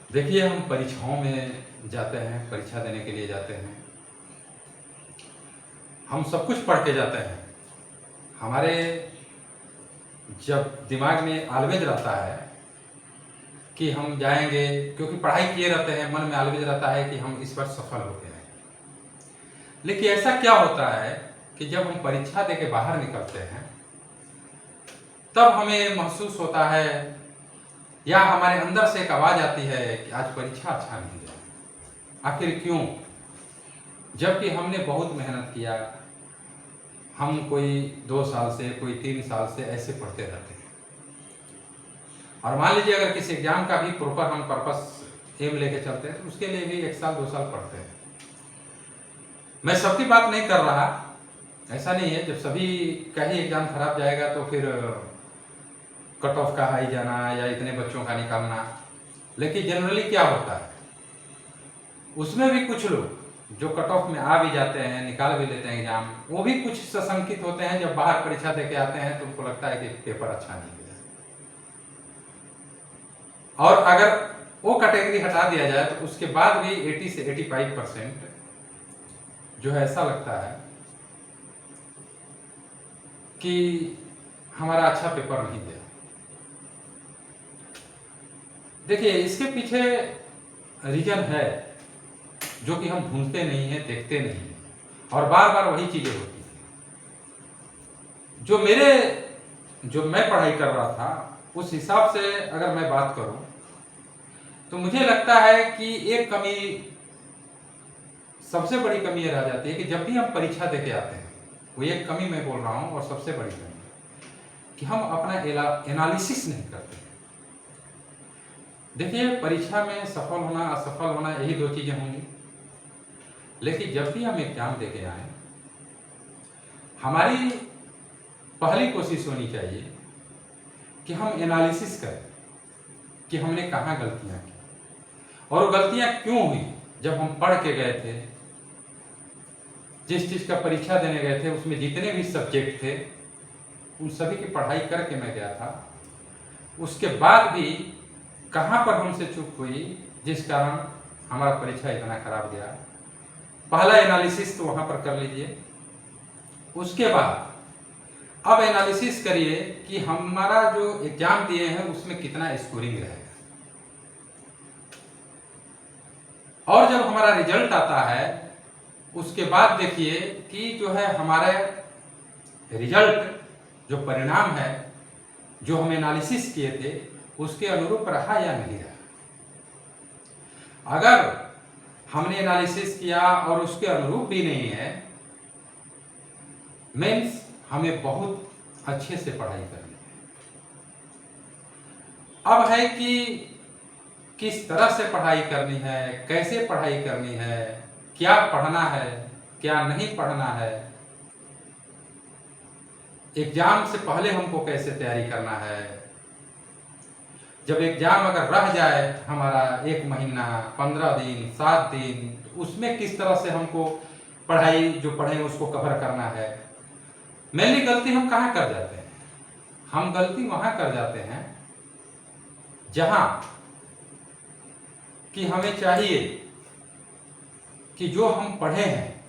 देखिए, हम परीक्षाओं में जाते हैं, परीक्षा देने के लिए जाते हैं। हम सब कुछ पढ़ के जाते हैं। हमारे जब दिमाग में ऑलवेज रहता है कि हम जाएंगे, क्योंकि पढ़ाई किए रहते हैं, मन में ऑलवेज रहता है कि हम इस बार सफल होते हैं। लेकिन ऐसा क्या होता है कि जब हम परीक्षा दे के बाहर निकलते हैं, तब हमें महसूस होता है या हमारे अंदर से एक आवाज़ आती है कि आज परीक्षा अच्छा नहीं गया। आखिर क्यों? जबकि हमने बहुत मेहनत किया। हम कोई 2 साल से, कोई 3 साल से ऐसे पढ़ते रहते हैं। और मान लीजिए अगर किसी एग्जाम का भी प्रॉपर हम पर्पस एम लेके चलते हैं तो उसके लिए भी 1 साल 2 साल पढ़ते हैं। मैं सबकी बात नहीं कर रहा, ऐसा नहीं है। जब सभी का ही एग्जाम खराब जाएगा तो फिर कट ऑफ का हाई जाना या इतने बच्चों का निकालना। लेकिन जनरली क्या होता है, उसमें भी कुछ लोग जो कट ऑफ में आ भी जाते हैं, निकाल भी लेते हैं एग्जाम, वो भी कुछ सशंकित होते हैं। जब बाहर परीक्षा देके आते हैं तो उनको लगता है कि पेपर अच्छा नहीं गया। और अगर वो कैटेगरी हटा दिया जाए तो उसके बाद भी 80 से 85% जो है ऐसा लगता है कि हमारा अच्छा पेपर नहीं गया। देखिए, इसके पीछे रीजन है जो कि हम ढूंढते नहीं हैं, देखते नहीं हैं, और बार बार वही चीजें होती हैं। जो मैं पढ़ाई कर रहा था उस हिसाब से अगर मैं बात करूं तो मुझे लगता है कि एक कमी, सबसे बड़ी कमी ये रह जाती है कि जब भी हम परीक्षा देके आते हैं, वो एक कमी मैं बोल रहा हूं और सबसे बड़ी कमी, कि हम अपना एनालिसिस नहीं करते। देखिए, परीक्षा में सफल होना असफल होना यही 2 चीजें होंगी। लेकिन जब भी हम एग्जाम देके आए, हमारी पहली कोशिश होनी चाहिए कि हम एनालिसिस करें कि हमने कहाँ गलतियां की और वो गलतियां क्यों हुई। जब हम पढ़ के गए थे, जिस चीज का परीक्षा देने गए थे, उसमें जितने भी सब्जेक्ट थे उन सभी की पढ़ाई करके मैं गया था। उसके बाद भी कहाँ पर हमसे चूक हुई जिस कारण हमारा परीक्षा इतना खराब गया, पहला एनालिसिस तो वहां पर कर लीजिए। उसके बाद अब एनालिसिस करिए कि हमारा जो एग्जाम दिए हैं उसमें कितना स्कोरिंग रहेगा। और जब हमारा रिजल्ट आता है उसके बाद देखिए कि जो है हमारे रिजल्ट, जो परिणाम है, जो हम एनालिसिस किए थे उसके अनुरूप रहा या नहीं रहा। अगर हमने एनालिसिस किया और उसके अनुरूप भी नहीं है, मीन्स हमें बहुत अच्छे से पढ़ाई करनी है। अब है कि किस तरह से पढ़ाई करनी है, कैसे पढ़ाई करनी है, क्या पढ़ना है, क्या नहीं पढ़ना है, एग्जाम से पहले हमको कैसे तैयारी करना है, जब एग्जाम अगर रह जाए हमारा 1 महीना, 15 दिन, 7 दिन, तो उसमें किस तरह से हमको पढ़ाई जो पढ़े उसको कवर करना है। मेनली गलती हम कहाँ कर जाते हैं? हम गलती वहां कर जाते हैं जहां कि हमें चाहिए कि जो हम पढ़े हैं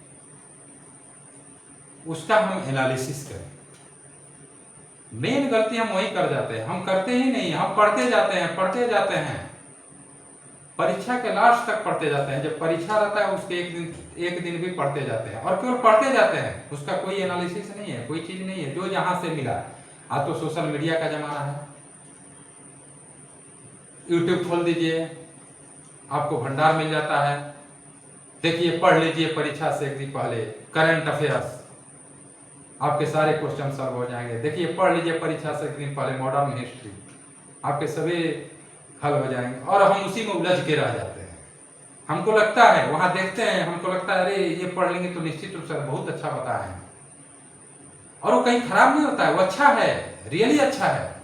उसका हम एनालिसिस करें। मेन गलती हम वही कर जाते हैं, हम करते ही नहीं, हम पढ़ते जाते हैं, परीक्षा के लास्ट तक पढ़ते जाते हैं। जब परीक्षा रहता है उसके एक दिन भी पढ़ते जाते हैं और केवल पढ़ते जाते हैं, उसका कोई एनालिसिस नहीं है, कोई चीज नहीं है, जो जहां से मिला। आज तो सोशल मीडिया का जमाना है, यूट्यूब खोल दीजिए, आपको भंडार मिल जाता है। देखिए, पढ़ लीजिए परीक्षा से एक दिन पहले करंट अफेयर्स, आपके सारे क्वेश्चन सॉल्व हो जाएंगे। देखिए, पढ़ लीजिए परीक्षा से एक दिन पहले मॉडर्न हिस्ट्री, आपके सभी हल हो जाएंगे। और हम उसी में उलझ के रह जाते हैं। हमको लगता है, वहां देखते हैं, हमको लगता है अरे ये पढ़ लेंगे तो निश्चित रूप से बहुत अच्छा बताया है, और वो कहीं खराब नहीं होता है, वो अच्छा है, रियली अच्छा है,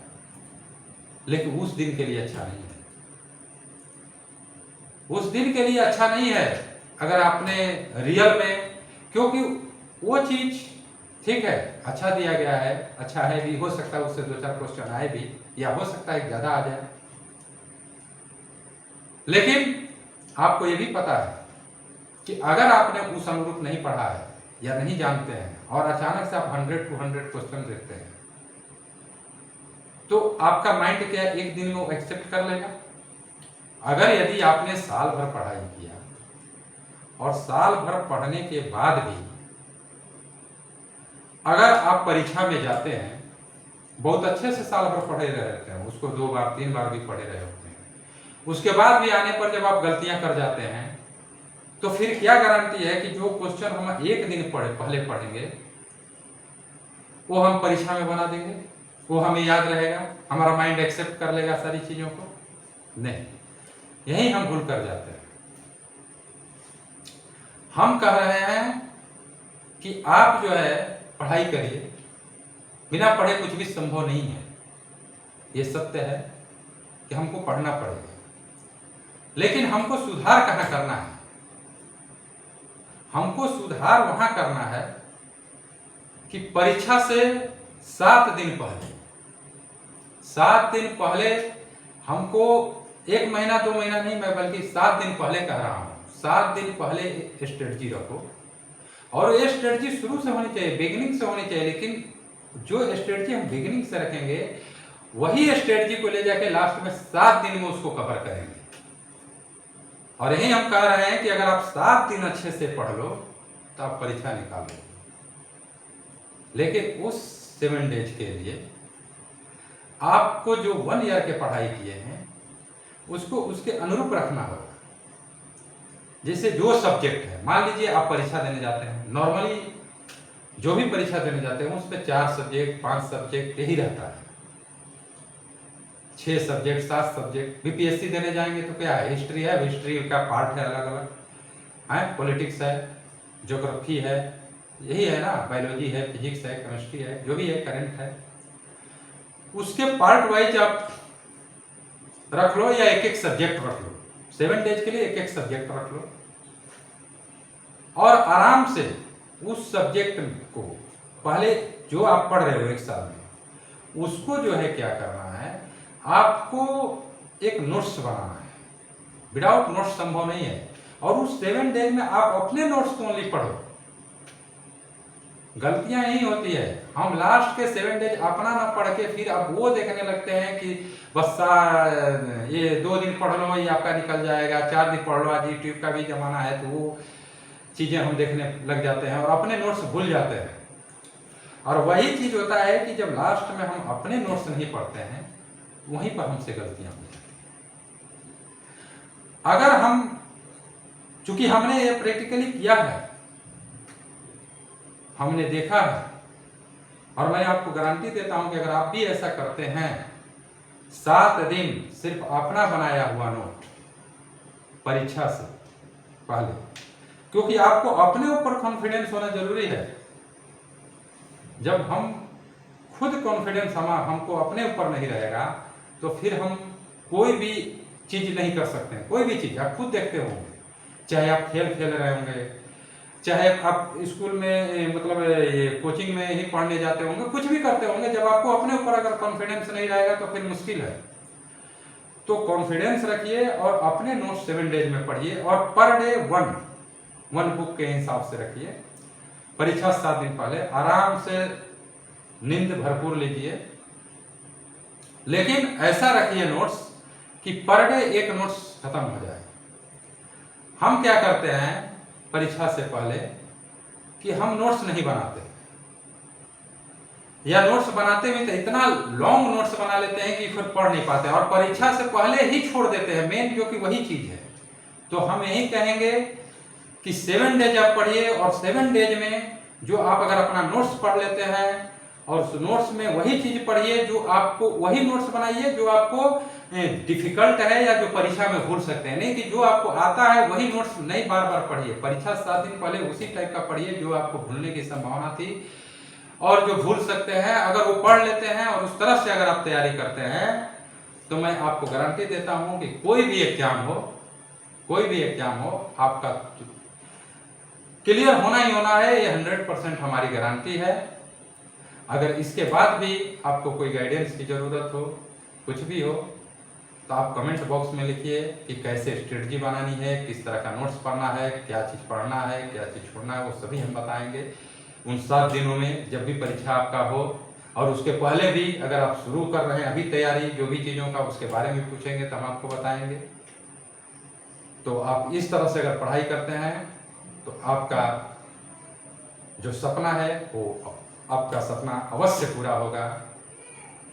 लेकिन उस दिन के लिए अच्छा नहीं है। उस दिन के लिए अच्छा नहीं है अगर आपने रियल में, क्योंकि वो चीज ठीक है, अच्छा दिया गया है, अच्छा है भी, हो सकता है उससे 2-4 क्वेश्चन आए भी, या हो सकता है ज्यादा आ जाए। लेकिन आपको ये भी पता है कि अगर आपने उस अनुरूप नहीं पढ़ा है या नहीं जानते हैं और अचानक से आप 100 to 100 क्वेश्चन देखते हैं, तो आपका माइंड क्या एक दिन में वो एक्सेप्ट कर लेगा? अगर यदि आपने साल भर पढ़ाई किया और साल भर पढ़ने के बाद भी अगर आप परीक्षा में जाते हैं, बहुत अच्छे से साल भर पढ़े रहते हैं, उसको 2 बार 3 बार भी पढ़े रहे होते हैं, उसके बाद भी आने पर जब आप गलतियां कर जाते हैं, तो फिर क्या गारंटी है कि जो क्वेश्चन हम एक दिन पहले पढ़ेंगे वो हम परीक्षा में बना देंगे, वो हमें याद रहेगा, हमारा माइंड एक्सेप्ट कर लेगा सारी चीजों को? नहीं, यही हम भूल कर जाते हैं। हम कह रहे हैं कि आप जो है पढ़ाई करिए, बिना पढ़े कुछ भी संभव नहीं है। ये सत्य है कि हमको पढ़ना पड़ेगा, लेकिन हमको सुधार कहाँ करना है? हमको सुधार वहां करना है कि परीक्षा से 7 दिन पहले, 7 दिन पहले हमको 1 महीना 2 महीना नहीं, मैं बल्कि 7 दिन पहले कह रहा हूं, 7 दिन पहले स्ट्रेटजी रखो। और ये स्ट्रेटजी शुरू से होनी चाहिए, बिगिनिंग से होनी चाहिए, लेकिन जो स्ट्रेटजी हम बिगिनिंग से रखेंगे वही स्ट्रेटजी को ले जाके लास्ट में 7 दिन में उसको कवर करेंगे। और यही हम कह रहे हैं कि अगर आप 7 दिन अच्छे से पढ़ लो तो आप परीक्षा निकाल लो, लेकिन उस 7 डेज के लिए आपको जो 1 ईयर के पढ़ाई किए हैं उसको उसके अनुरूप रखना होगा। जैसे जो सब्जेक्ट है, मान लीजिए आप परीक्षा देने जाते हैं, नॉर्मली जो भी परीक्षा देने जाते हैं उस पर 4 सब्जेक्ट 5 सब्जेक्ट यही रहता है, 6 सब्जेक्ट 7 सब्जेक्ट। बीपीएससी देने जाएंगे तो क्या है, हिस्ट्री है, हिस्ट्री का पार्ट है अलग अलग है, पॉलिटिक्स है, ज्योग्राफी है, यही है ना, बायोलॉजी है, फिजिक्स है, केमिस्ट्री है, जो भी है, करंट है, उसके पार्ट वाइज आप रख लो या एक एक सब्जेक्ट रख लो। 7 डेज के लिए एक एक सब्जेक्ट रख लो और आराम से उस सब्जेक्ट को पहले जो आप पढ़ रहे हो 1 साल में, उसको जो है क्या करना है, आपको एक नोट्स बनाना है। विदाउट नोट्स संभव नहीं है। और उस 7 डेज में आप अपने नोट्स को ओनली पढ़ो। गलतियां यही होती है, हम लास्ट के 7 डेज अपना ना पढ़ के फिर अब वो देखने लगते हैं कि बस ये 2 दिन पढ़ लो ये आपका निकल जाएगा, 4 दिन पढ़ लो, आज यूट्यूब का भी जमाना है तो वो चीजें हम देखने लग जाते हैं और अपने नोट्स भूल जाते हैं। और वही चीज होता है कि जब लास्ट में हम अपने नोट्स नहीं पढ़ते हैं, वहीं पर हमसे गलतियां होती हैं। अगर हम, चूंकि हमने ये प्रैक्टिकली किया है, हमने देखा है, और मैं आपको गारंटी देता हूं कि अगर आप भी ऐसा करते हैं, 7 दिन सिर्फ अपना बनाया हुआ नोट परीक्षा से पहले, क्योंकि आपको अपने ऊपर कॉन्फिडेंस होना जरूरी है। जब हम खुद कॉन्फिडेंस हमको अपने ऊपर नहीं रहेगा तो फिर हम कोई भी चीज नहीं कर सकते हैं। कोई भी चीज आप खुद देखते होंगे, चाहे आप खेल खेल रहे होंगे, चाहे आप स्कूल में मतलब ये कोचिंग में ही पढ़ने जाते होंगे, कुछ भी करते होंगे, जब आपको अपने ऊपर अगर कॉन्फिडेंस नहीं रहेगा तो फिर मुश्किल है। तो कॉन्फिडेंस रखिए और अपने नोट्स 7 डेज में पढ़िए और पर डे 1 बुक के हिसाब से रखिए। परीक्षा 7 दिन पहले आराम से नींद भरपूर लीजिए, लेकिन ऐसा रखिए नोट्स कि पर डे एक नोट्स खत्म हो जाए। हम क्या करते हैं परीक्षा से पहले कि हम नोट्स नहीं बनाते, या नोट्स बनाते भी तो इतना लॉन्ग नोट्स बना लेते हैं कि फिर पढ़ नहीं पाते और परीक्षा से पहले ही छोड़ देते हैं मेन, जो कि वही चीज है। तो हम यही कहेंगे कि 7 डेज आप पढ़िए और 7 डेज में जो आप अगर अपना नोट्स पढ़ लेते हैं और उस नोट्स में वही चीज पढ़िए जो आपको, वही नोट्स बनाइए जो आपको डिफिकल्ट है या जो परीक्षा में भूल सकते हैं। नहीं कि जो आपको आता है वही नोट्स नहीं बार बार पढ़िए। परीक्षा 7 दिन पहले उसी टाइप का पढ़िए जो आपको भूलने की संभावना थी और जो भूल सकते हैं, अगर वो पढ़ लेते हैं और उस तरह से अगर आप तैयारी करते हैं तो मैं आपको गारंटी देता हूं कि कोई भी एग्जाम हो आपका क्लियर होना ही होना है। ये 100% हमारी गारंटी है। अगर इसके बाद भी आपको कोई गाइडेंस की जरूरत हो, कुछ भी हो, तो आप कमेंट बॉक्स में लिखिए कि कैसे स्ट्रेटजी बनानी है, किस तरह का नोट्स पढ़ना है, क्या चीज़ पढ़ना है, क्या चीज़ छोड़ना है, वो सभी हम बताएंगे उन 7 दिनों में, जब भी परीक्षा आपका हो। और उसके पहले भी अगर आप शुरू कर रहे हैं अभी तैयारी जो भी चीज़ों का, उसके बारे में पूछेंगे तो हम आपको बताएंगे। तो आप इस तरह से अगर पढ़ाई करते हैं तो आपका जो सपना है वो आपका सपना अवश्य पूरा होगा।